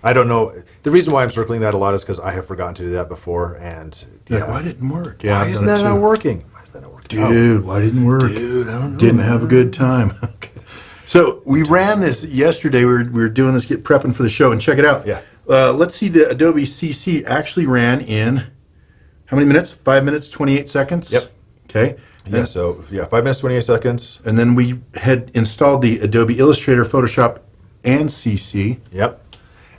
[SPEAKER 2] I don't know. The reason why I'm circling that a lot is because I have forgotten to do that before, and
[SPEAKER 1] Like,
[SPEAKER 2] yeah.
[SPEAKER 1] why didn't it work?
[SPEAKER 2] Why
[SPEAKER 1] I've
[SPEAKER 2] isn't
[SPEAKER 1] done it
[SPEAKER 2] that not
[SPEAKER 1] too.
[SPEAKER 2] working? Why is that not working?
[SPEAKER 1] Dude, why didn't it work?
[SPEAKER 2] Dude, I don't know,
[SPEAKER 1] Didn't have a
[SPEAKER 2] man.
[SPEAKER 1] good time. Okay. So we ran this yesterday. We were doing this, prepping for the show, and check it out.
[SPEAKER 2] Yeah.
[SPEAKER 1] Let's see. The Adobe CC actually ran in how many minutes? 5 minutes, 28 seconds.
[SPEAKER 2] Yep.
[SPEAKER 1] Okay.
[SPEAKER 2] Yeah. So yeah, 5 minutes 28 seconds.
[SPEAKER 1] And then we had installed the Adobe Illustrator, Photoshop, and CC.
[SPEAKER 2] Yep.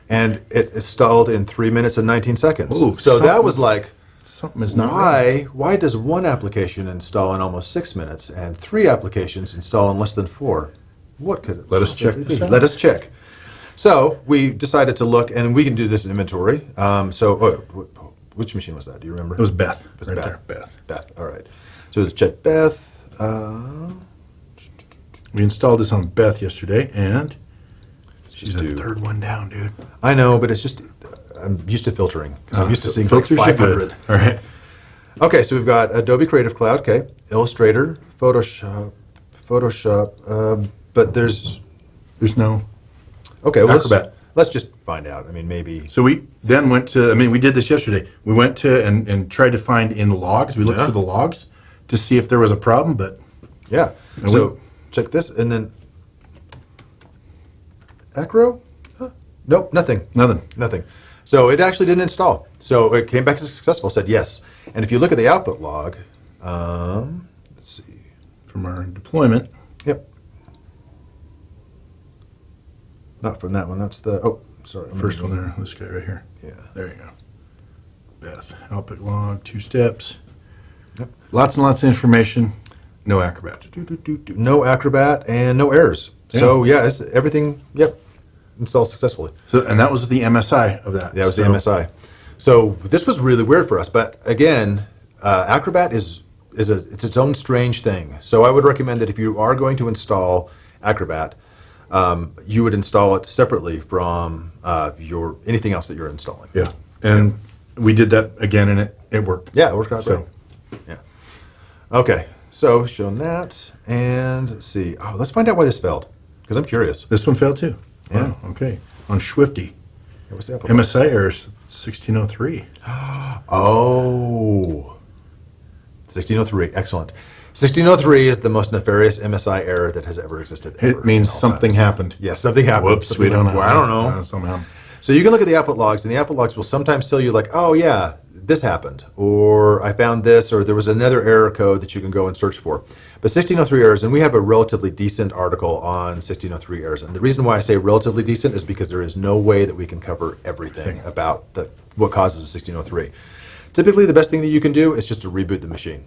[SPEAKER 2] And it installed in 3 minutes and 19 seconds.
[SPEAKER 1] Ooh,
[SPEAKER 2] so that
[SPEAKER 1] something-
[SPEAKER 2] was like.
[SPEAKER 1] Something is not right.
[SPEAKER 2] Why does one application install in almost 6 minutes and 3 applications install in less than 4? What could it
[SPEAKER 1] Let us check
[SPEAKER 2] possibly
[SPEAKER 1] this
[SPEAKER 2] be?
[SPEAKER 1] out.
[SPEAKER 2] Let us check. So we decided to look, and we can do this in inventory. Which machine was that? Do you remember?
[SPEAKER 1] It was Beth.
[SPEAKER 2] It was
[SPEAKER 1] right
[SPEAKER 2] Beth.
[SPEAKER 1] there. Beth.
[SPEAKER 2] Beth. All right. So let's check Beth.
[SPEAKER 1] We installed this on Beth yesterday, and she's the
[SPEAKER 2] do-
[SPEAKER 1] third one down, dude.
[SPEAKER 2] I know, but it's just I'm used to filtering because I'm used to seeing like
[SPEAKER 1] Filters are good.
[SPEAKER 2] 500.
[SPEAKER 1] All right.
[SPEAKER 2] Okay, so we've got Adobe Creative Cloud, okay, Illustrator, Photoshop, but there's
[SPEAKER 1] There's no...
[SPEAKER 2] okay. Well,
[SPEAKER 1] Acrobat.
[SPEAKER 2] let's just find out. I mean, maybe.
[SPEAKER 1] So we then went to, we did this yesterday. We went to and tried to find in the logs. We looked
[SPEAKER 2] Yeah.
[SPEAKER 1] for the logs to see if there was a problem, but
[SPEAKER 2] Yeah.
[SPEAKER 1] And
[SPEAKER 2] So check this, and then Acro. Nope, nothing.
[SPEAKER 1] nothing.
[SPEAKER 2] Nothing. So it actually didn't install. So it came back as successful. Said yes. And if you look at the output log, let's see.
[SPEAKER 1] From our deployment.
[SPEAKER 2] Yep. Not from that one. That's the sorry.
[SPEAKER 1] First one there, this guy right here.
[SPEAKER 2] Yeah.
[SPEAKER 1] There you go. Beth, output log, 2 steps.
[SPEAKER 2] Yep.
[SPEAKER 1] Lots and lots of information. No Acrobat.
[SPEAKER 2] No Acrobat and no errors. So yeah, it's everything. Yep. Installed successfully.
[SPEAKER 1] So, and that was the MSI of that.
[SPEAKER 2] That was the
[SPEAKER 1] So-
[SPEAKER 2] MSI. So this was really weird for us, but again, Acrobat is its own strange thing. So I would recommend that if you are going to install Acrobat, you would install it separately from your anything else that you're installing.
[SPEAKER 1] Yeah. And we did that again, and it worked.
[SPEAKER 2] Yeah, it worked out
[SPEAKER 1] So-
[SPEAKER 2] great. Yeah. Okay, so shown that, and let's see. Oh, let's find out why this failed, because I'm curious.
[SPEAKER 1] This one failed too.
[SPEAKER 2] Yeah.
[SPEAKER 1] Wow, okay. on Swifty.
[SPEAKER 2] What's the Apple?
[SPEAKER 1] MSI error 1603.
[SPEAKER 2] Oh, 1603. Excellent. 1603 is the most nefarious MSI error that has ever existed.
[SPEAKER 1] It means something happened.
[SPEAKER 2] Yes, something happened.
[SPEAKER 1] Whoops, we don't know.
[SPEAKER 2] Well, I don't know.
[SPEAKER 1] Somehow.
[SPEAKER 2] So you can look at the output logs, and the output logs will sometimes tell you, like, oh, yeah, this happened, or I found this, or there was another error code that you can go and search for. But 1603 errors, and we have a relatively decent article on 1603 errors. And the reason why I say relatively decent is because there is no way that we can cover everything about what causes a 1603. Typically, the best thing that you can do is just to reboot the machine.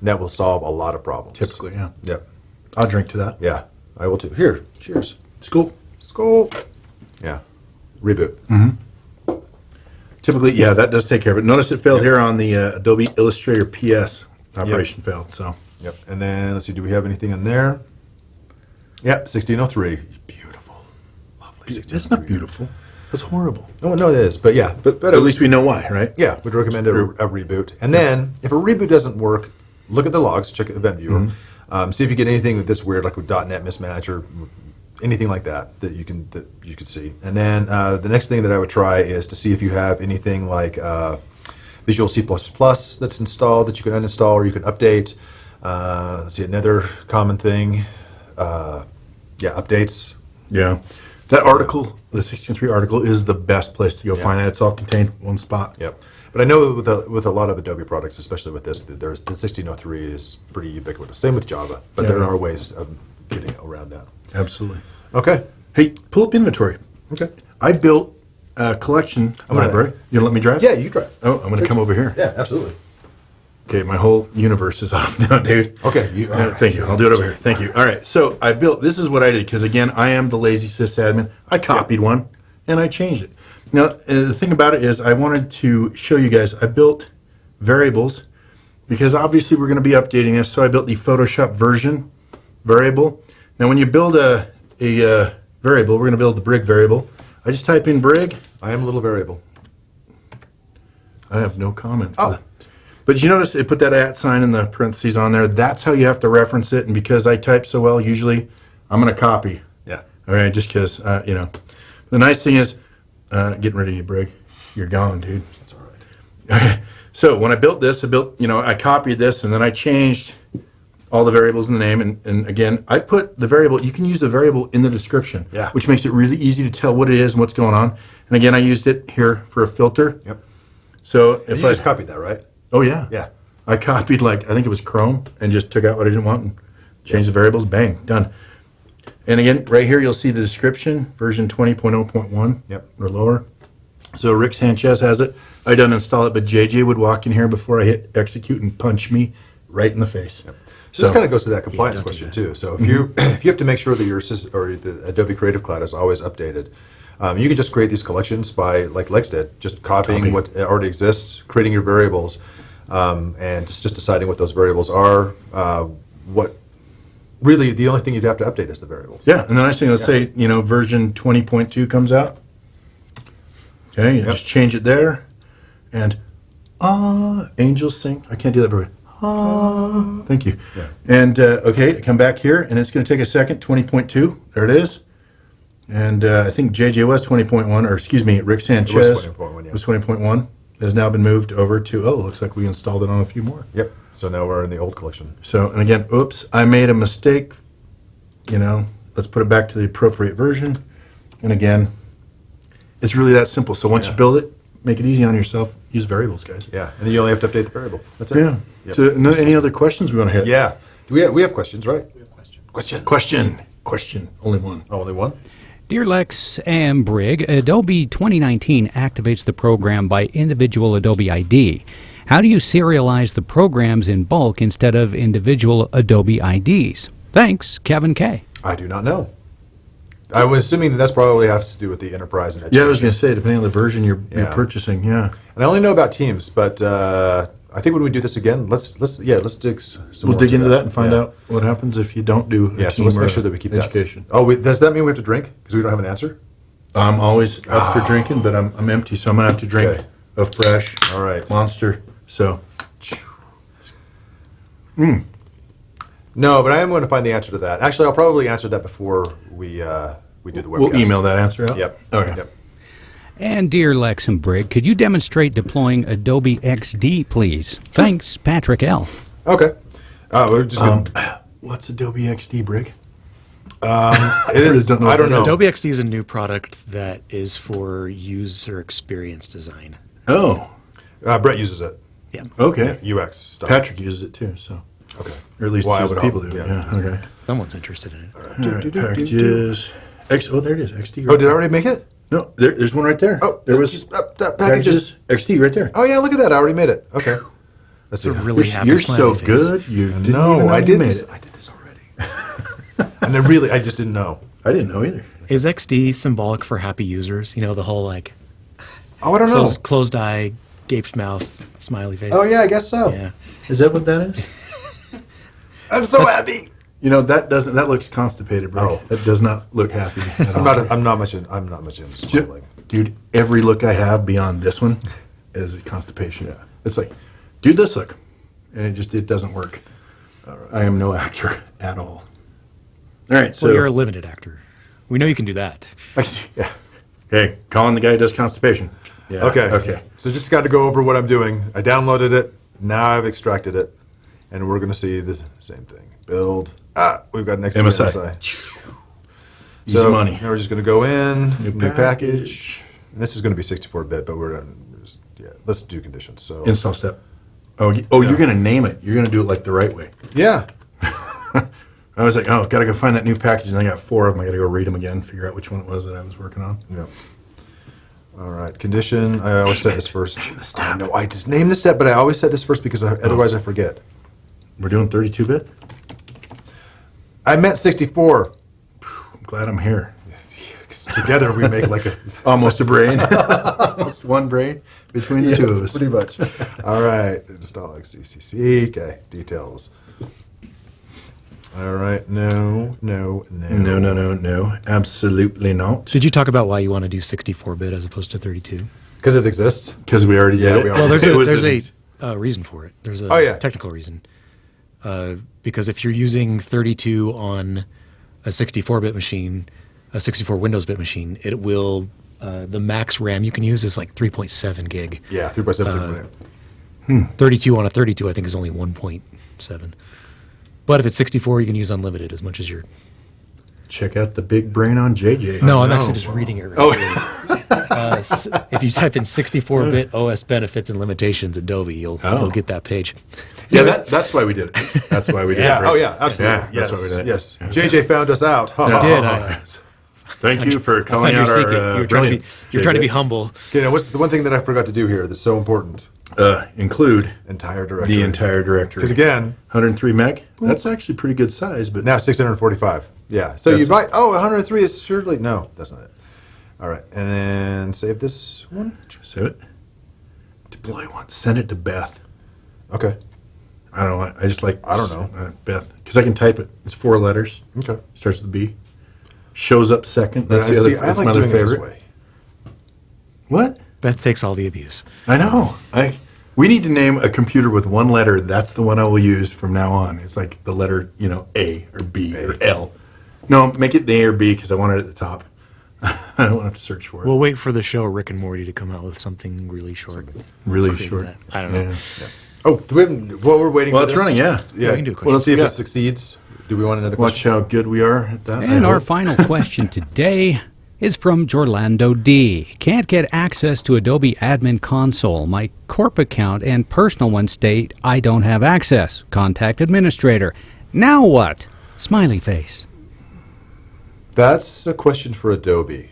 [SPEAKER 2] That will solve a lot of problems.
[SPEAKER 1] Typically, yeah.
[SPEAKER 2] Yep.
[SPEAKER 1] I'll drink to that.
[SPEAKER 2] Yeah, I will too. Here, cheers.
[SPEAKER 1] School.
[SPEAKER 2] Skull. Yeah. Reboot.
[SPEAKER 1] Typically, yeah, that does take care of it. Notice it failed here on the Adobe Illustrator PS operation failed. So
[SPEAKER 2] Yep. And then let's see, do we have anything in there? Yep, 1603. Beautiful. Lovely 1603.
[SPEAKER 1] that's not beautiful. That's horrible.
[SPEAKER 2] Oh, no, it is. But yeah, but
[SPEAKER 1] At least we know why, right?
[SPEAKER 2] yeah, we'd recommend a reboot. And then if a reboot doesn't work, look at the logs, check the event viewer, see if you get anything that's weird, like with .NET mismatch or anything like that you could see. And then the next thing that I would try is to see if you have anything like Visual C++ that's installed that you can uninstall or you can update. Let's see, another common thing. Updates.
[SPEAKER 1] Yeah. That article, the 1603 article, is the best place to go find that. It's all contained in one spot.
[SPEAKER 2] Yep. But I know with a lot of Adobe products, especially with this, there's the 1603 is pretty ubiquitous. Same with Java, but there are ways of getting around that.
[SPEAKER 1] Absolutely.
[SPEAKER 2] Okay.
[SPEAKER 1] Hey, pull up inventory.
[SPEAKER 2] Okay.
[SPEAKER 1] I built a collection library. You gonna let me drive?
[SPEAKER 2] Yeah, you try.
[SPEAKER 1] Oh, I'm going to come over here.
[SPEAKER 2] Yeah, absolutely.
[SPEAKER 1] Okay, my whole universe is off now, dude.
[SPEAKER 2] Okay.
[SPEAKER 1] Thank you. I'll do it over here. Thank you. All right. So I built, this is what I did, because again, I am the lazy sysadmin. I copied one and I changed it. Now, the thing about it is I wanted to show you guys, I built variables because obviously we're going to be updating this. So I built the Photoshop version variable. Now, when you build a variable, we're going to build the Brig variable. I just type in Brig.
[SPEAKER 2] I am a little variable.
[SPEAKER 1] I have no comment. But you notice it put that @ sign in the parentheses on there. That's how you have to reference it. And because I type so well, usually I'm going to copy.
[SPEAKER 2] Yeah.
[SPEAKER 1] All right, just because, The nice thing is, getting rid of you, Brig. You're gone, dude.
[SPEAKER 2] That's all right.
[SPEAKER 1] Okay. So when I built this, I copied this, and then I changed all the variables in the name. And again, I put the variable, you can use the variable in the description, which makes it really easy to tell what it is and what's going on. And again, I used it here for a filter.
[SPEAKER 2] Yep.
[SPEAKER 1] So if
[SPEAKER 2] You just copied that, right?
[SPEAKER 1] Oh, yeah.
[SPEAKER 2] Yeah.
[SPEAKER 1] I copied, I think it was Chrome, and just took out what I didn't want and changed the variables. Bang, done. And again, right here, you'll see the description, version 20.0.1 or lower. So Rick Sanchez has it. I didn't install it, but JJ would walk in here before I hit execute and punch me right in the face.
[SPEAKER 2] So this kind of goes to that compliance question too. So if you have to make sure that your system or the Adobe Creative Cloud is always updated, you can just create these collections by, like Lex did, just copying what already exists, creating your variables, and just deciding what those variables are. What really the only thing you'd have to update is the variables.
[SPEAKER 1] Yeah, and the nice thing, let's say version 20.2 comes out. Okay, you just change it there, and angels sing. I can't do that very well. Thank you.
[SPEAKER 2] Yeah.
[SPEAKER 1] And okay, come back here, and it's going to take a second. 20.2, there it is. And I think JJ was 20.1, or excuse me, Rick Sanchez
[SPEAKER 2] was 20.1, yeah.
[SPEAKER 1] was 20.1. Has now been moved over to, looks like we installed it on a few more.
[SPEAKER 2] Yep. So now we're in the old collection.
[SPEAKER 1] So, and again, oops, I made a mistake. Let's put it back to the appropriate version. And again, it's really that simple. So once you build it, make it easy on yourself. Use variables, guys.
[SPEAKER 2] Yeah, and then you only have to update the variable. That's it.
[SPEAKER 1] Yeah.
[SPEAKER 2] Yep.
[SPEAKER 1] So, any other questions we want to hit?
[SPEAKER 2] Yeah. Do we have questions, right? We have questions.
[SPEAKER 1] Question. Only one.
[SPEAKER 2] Oh, only one?
[SPEAKER 3] Dear Lex and Brig, Adobe 2019 activates the program by individual Adobe ID. How do you serialize the programs in bulk instead of individual Adobe IDs? Thanks, Kevin K.
[SPEAKER 2] I do not know. I was assuming that's probably has to do with the enterprise and education.
[SPEAKER 1] Yeah, I was going to say, depending on the version you're purchasing, yeah.
[SPEAKER 2] And I only know about Teams, but I think when we do this again, let's dig some
[SPEAKER 1] We'll
[SPEAKER 2] more
[SPEAKER 1] dig into that and find
[SPEAKER 2] Yeah.
[SPEAKER 1] out what happens if you don't do a
[SPEAKER 2] Yeah, so
[SPEAKER 1] team
[SPEAKER 2] let's
[SPEAKER 1] or
[SPEAKER 2] make sure that we keep
[SPEAKER 1] education.
[SPEAKER 2] that. Oh, does that mean we have to drink because we don't have an answer?
[SPEAKER 1] I'm always up for drinking, but I'm empty, so I'm going to have to drink
[SPEAKER 2] Okay.
[SPEAKER 1] a fresh
[SPEAKER 2] All right.
[SPEAKER 1] Monster. So,
[SPEAKER 2] No, but I am going to find the answer to that. Actually, I'll probably answer that before we we do the webcast.
[SPEAKER 1] We'll email that answer out?
[SPEAKER 2] Yep.
[SPEAKER 1] Okay.
[SPEAKER 2] Yep.
[SPEAKER 3] And dear Lex and Brig, could you demonstrate deploying Adobe XD, please? Thanks, Patrick L.
[SPEAKER 2] Okay. We're just gonna,
[SPEAKER 1] What's Adobe XD, Brig?
[SPEAKER 2] it is.
[SPEAKER 1] don't know
[SPEAKER 2] I
[SPEAKER 1] what
[SPEAKER 2] don't
[SPEAKER 1] that
[SPEAKER 2] know.
[SPEAKER 1] is.
[SPEAKER 5] Adobe XD is a new product that is for user experience design.
[SPEAKER 1] Oh,
[SPEAKER 2] Brett uses it.
[SPEAKER 5] Yeah.
[SPEAKER 1] okay.
[SPEAKER 2] UX stuff.
[SPEAKER 1] Patrick uses it too, so.
[SPEAKER 2] Okay.
[SPEAKER 1] Or at least
[SPEAKER 2] Well, I
[SPEAKER 1] his
[SPEAKER 2] would
[SPEAKER 1] people
[SPEAKER 2] hope,
[SPEAKER 1] do.
[SPEAKER 2] yeah.
[SPEAKER 1] Yeah, okay.
[SPEAKER 5] Someone's interested in it.
[SPEAKER 1] All right, packages. Oh, there it is. XD.
[SPEAKER 2] Oh, did I already make it?
[SPEAKER 1] No, there's one right there.
[SPEAKER 2] Oh,
[SPEAKER 1] there was
[SPEAKER 2] packages.
[SPEAKER 1] XD right there.
[SPEAKER 2] Oh yeah, look at that. I already made it. Okay. Let's see.
[SPEAKER 5] It's a really happy
[SPEAKER 1] You're
[SPEAKER 5] smiley
[SPEAKER 1] so
[SPEAKER 5] face.
[SPEAKER 1] good. You didn't even
[SPEAKER 2] No,
[SPEAKER 1] know
[SPEAKER 2] I
[SPEAKER 1] you
[SPEAKER 2] did
[SPEAKER 1] made
[SPEAKER 2] this.
[SPEAKER 1] it.
[SPEAKER 2] I did this already. And I just didn't know.
[SPEAKER 1] I didn't know either.
[SPEAKER 5] Is XD symbolic for happy users? You know, the whole like
[SPEAKER 2] Oh, I don't know.
[SPEAKER 5] closed eye, gaped mouth, smiley face.
[SPEAKER 2] Oh yeah, I guess so.
[SPEAKER 5] Yeah.
[SPEAKER 1] Is that what that is?
[SPEAKER 2] I'm so happy.
[SPEAKER 1] You know that looks constipated, bro.
[SPEAKER 2] Oh.
[SPEAKER 1] That does not look happy. At all.
[SPEAKER 2] I'm not much into smiling.
[SPEAKER 1] Dude, every look I have beyond this one is a constipation.
[SPEAKER 2] Yeah.
[SPEAKER 1] It's like, dude, this look, and it doesn't work. I am no actor at all. All right, so
[SPEAKER 5] Well, you're a limited actor. We know you can do that.
[SPEAKER 2] Yeah.
[SPEAKER 1] okay, calling the guy who does constipation. Yeah.
[SPEAKER 2] Okay.
[SPEAKER 1] Okay.
[SPEAKER 2] So just got to go over what I'm doing. I downloaded it. Now I've extracted it, and we're going to see the same thing. Build. We've got an XD
[SPEAKER 1] MSI. Easy
[SPEAKER 2] So
[SPEAKER 1] money.
[SPEAKER 2] now we're just going to go in,
[SPEAKER 1] New
[SPEAKER 2] new package.
[SPEAKER 1] package.
[SPEAKER 2] And this is going to be 64-bit, but let's do conditions. So
[SPEAKER 1] Install step. Oh, you're going to name it. You're going to do it like the right way.
[SPEAKER 2] yeah.
[SPEAKER 1] I was like, got to go find that new package, and I got 4 of them. I got to go read them again, figure out which one it was that I was working on.
[SPEAKER 2] Yeah. All right. Condition. I always set this first. I know. I just named the step, but I always set this first because otherwise I forget.
[SPEAKER 1] We're doing 32-bit?
[SPEAKER 2] I meant 64.
[SPEAKER 1] I'm glad I'm here.
[SPEAKER 2] 'Cause together we make like a
[SPEAKER 1] Almost a brain. Almost one brain between the two of us.
[SPEAKER 2] pretty much. All right. Install XDCC. Okay. Details. All right. No.
[SPEAKER 1] No. Absolutely not.
[SPEAKER 5] Did you talk about why you want to do 64-bit as opposed to 32?
[SPEAKER 2] Because it exists.
[SPEAKER 1] Because we already
[SPEAKER 2] Yeah,
[SPEAKER 1] did
[SPEAKER 2] we
[SPEAKER 1] it.
[SPEAKER 2] already
[SPEAKER 5] Well,
[SPEAKER 2] did.
[SPEAKER 1] It was
[SPEAKER 5] there's a reason for it. There's a
[SPEAKER 2] Oh, yeah.
[SPEAKER 5] technical reason. Because if you're using 32 on a 64-bit machine, a 64 Windows-bit machine, it will the max RAM you can use is like 3.7 gig.
[SPEAKER 2] Yeah. 3.7.
[SPEAKER 5] 32 on a 32, I think, is only 1.7. But if it's 64, you can use unlimited as much as you're.
[SPEAKER 1] Check out the big brain on JJ.
[SPEAKER 5] No, I'm
[SPEAKER 2] no.
[SPEAKER 5] actually just reading it right here. If you type in 64-bit OS benefits and limitations Adobe, you'll get that page.
[SPEAKER 1] Yeah, that's why we did it. That's why we did
[SPEAKER 2] Yeah.
[SPEAKER 1] it.
[SPEAKER 2] Oh yeah. Absolutely.
[SPEAKER 1] Yeah,
[SPEAKER 2] yes.
[SPEAKER 1] that's why we did it.
[SPEAKER 2] Yes. JJ found us out. Ha, ha,
[SPEAKER 5] I did.
[SPEAKER 2] ha, ha.
[SPEAKER 1] Thank you for
[SPEAKER 5] I
[SPEAKER 1] calling
[SPEAKER 5] found your
[SPEAKER 1] out
[SPEAKER 5] secret.
[SPEAKER 1] our
[SPEAKER 5] You're trying to be.
[SPEAKER 1] brilliance,
[SPEAKER 5] You're trying to be
[SPEAKER 1] JJ.
[SPEAKER 5] humble.
[SPEAKER 2] Okay. Now, what's the one thing that I forgot to do here that's so important?
[SPEAKER 1] Include
[SPEAKER 2] Entire directory.
[SPEAKER 1] the entire directory.
[SPEAKER 2] Because again,
[SPEAKER 1] 103 meg. That's actually pretty good size, but
[SPEAKER 2] now 645. Yeah. So
[SPEAKER 1] That's
[SPEAKER 2] you might. Oh, 103 is surely no. That's not it. All right, and then save this one.
[SPEAKER 1] save it. Deploy once. Send it to Beth.
[SPEAKER 2] Okay.
[SPEAKER 1] I don't know. I just like.
[SPEAKER 2] I don't know.
[SPEAKER 1] Beth, because I can type it. It's 4 letters.
[SPEAKER 2] Okay.
[SPEAKER 1] Starts with a B. Shows up second. That's
[SPEAKER 2] I
[SPEAKER 1] the other.
[SPEAKER 2] see. I
[SPEAKER 1] That's
[SPEAKER 2] like
[SPEAKER 1] my other
[SPEAKER 2] doing it this
[SPEAKER 1] favorite.
[SPEAKER 2] way.
[SPEAKER 1] What?
[SPEAKER 5] Beth takes all the abuse.
[SPEAKER 1] I know. We need to name a computer with one letter. That's the one I will use from now on. It's like the letter, A or B or L. No, make it the A or B because I want it at the top. I don't want to have to search for it.
[SPEAKER 5] We'll wait for the show Rick and Morty to come out with something really short.
[SPEAKER 1] really
[SPEAKER 5] create
[SPEAKER 1] short.
[SPEAKER 5] that. I don't know.
[SPEAKER 1] Yeah.
[SPEAKER 2] Oh, do we have? Well, we're waiting.
[SPEAKER 1] Well,
[SPEAKER 2] for
[SPEAKER 1] it's
[SPEAKER 2] this.
[SPEAKER 1] running. Yeah.
[SPEAKER 2] Yeah.
[SPEAKER 5] we can do a
[SPEAKER 2] Well,
[SPEAKER 5] question.
[SPEAKER 2] let's see if
[SPEAKER 1] Yeah.
[SPEAKER 2] it succeeds. Do we want another
[SPEAKER 1] Watch
[SPEAKER 2] question?
[SPEAKER 1] how good we are at that.
[SPEAKER 3] And
[SPEAKER 1] I
[SPEAKER 3] our
[SPEAKER 1] hope.
[SPEAKER 3] final question today is from Jorlando D. Can't get access to Adobe Admin Console. My corp account and personal one state I don't have access. Contact administrator. Now what? Smiley face.
[SPEAKER 2] That's a question for Adobe.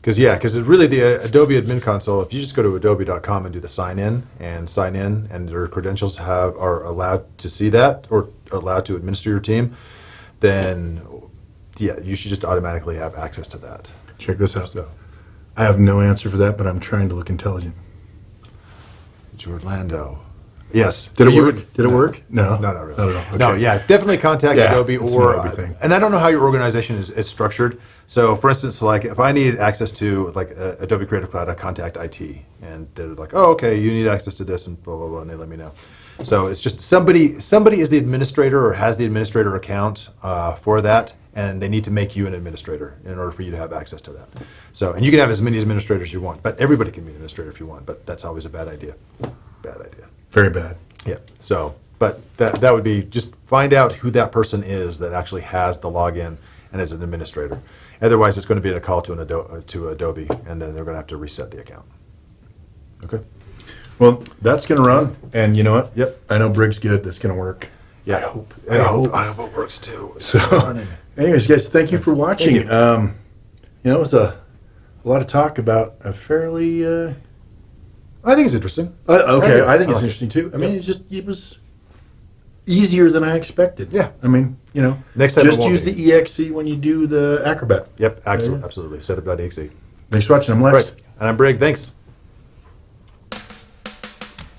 [SPEAKER 2] Because really the Adobe Admin Console, if you just go to adobe.com and do the sign in, and their credentials are allowed to see that or allowed to administer your team, then yeah, you should just automatically have access to that.
[SPEAKER 1] Check this out.
[SPEAKER 2] So,
[SPEAKER 1] I have no answer for that, but I'm trying to look intelligent.
[SPEAKER 2] Orlando. Yes.
[SPEAKER 1] Did it
[SPEAKER 2] You
[SPEAKER 1] work?
[SPEAKER 2] would-
[SPEAKER 1] Did it work? No.
[SPEAKER 2] No, not really.
[SPEAKER 1] Not at all.
[SPEAKER 2] No,
[SPEAKER 1] Okay.
[SPEAKER 2] yeah, definitely contact
[SPEAKER 1] Yeah,
[SPEAKER 2] Adobe
[SPEAKER 1] it's
[SPEAKER 2] or
[SPEAKER 1] an Adobe thing.
[SPEAKER 2] and I don't know how your organization is structured. So, for instance, like if I need access to like Adobe Creative Cloud, I contact IT, and they're like, "Oh, okay, you need access to this," and blah blah blah, and they let me know. So it's just somebody is the administrator or has the administrator account for that, and they need to make you an administrator in order for you to have access to that. So, and you can have as many administrators as you want, but everybody can be an administrator if you want, but that's always a bad idea. Bad idea.
[SPEAKER 1] Very bad.
[SPEAKER 2] Yeah. So, but that would be, just find out who that person is that actually has the login and is an administrator. Otherwise, it's going to be a call to Adobe, and then they're going to have to reset the account. Okay.
[SPEAKER 1] Well, that's going to run, and you know what? Yep, I know Brig's good. That's going to work.
[SPEAKER 2] Yeah. I hope it works too.
[SPEAKER 1] So, anyways, guys, thank you for watching.
[SPEAKER 2] Thank you.
[SPEAKER 1] It was a lot of talk about a fairly.
[SPEAKER 2] I think it's interesting.
[SPEAKER 1] Okay,
[SPEAKER 2] Right.
[SPEAKER 1] I think it's interesting too. I mean, it was easier than I expected.
[SPEAKER 2] Yeah.
[SPEAKER 1] I mean,
[SPEAKER 2] Next time it
[SPEAKER 1] just
[SPEAKER 2] won't
[SPEAKER 1] use
[SPEAKER 2] be.
[SPEAKER 1] the EXE when you do the Acrobat.
[SPEAKER 2] Yep. Absolutely. Setup.exe.
[SPEAKER 1] Thanks for watching. I'm Lex.
[SPEAKER 2] Right. And I'm Brig. Thanks.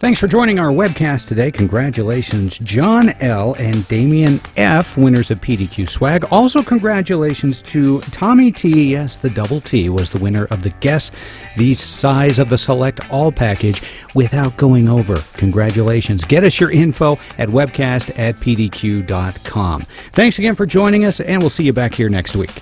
[SPEAKER 3] Thanks for joining our webcast today. Congratulations, John L. and Damian F., winners of PDQ Swag. Also, congratulations to Tommy T. Yes, the double T was the winner of the Guess the Size of the Select All package without going over. Congratulations. Get us your info at webcast@pdq.com. Thanks again for joining us, and we'll see you back here next week.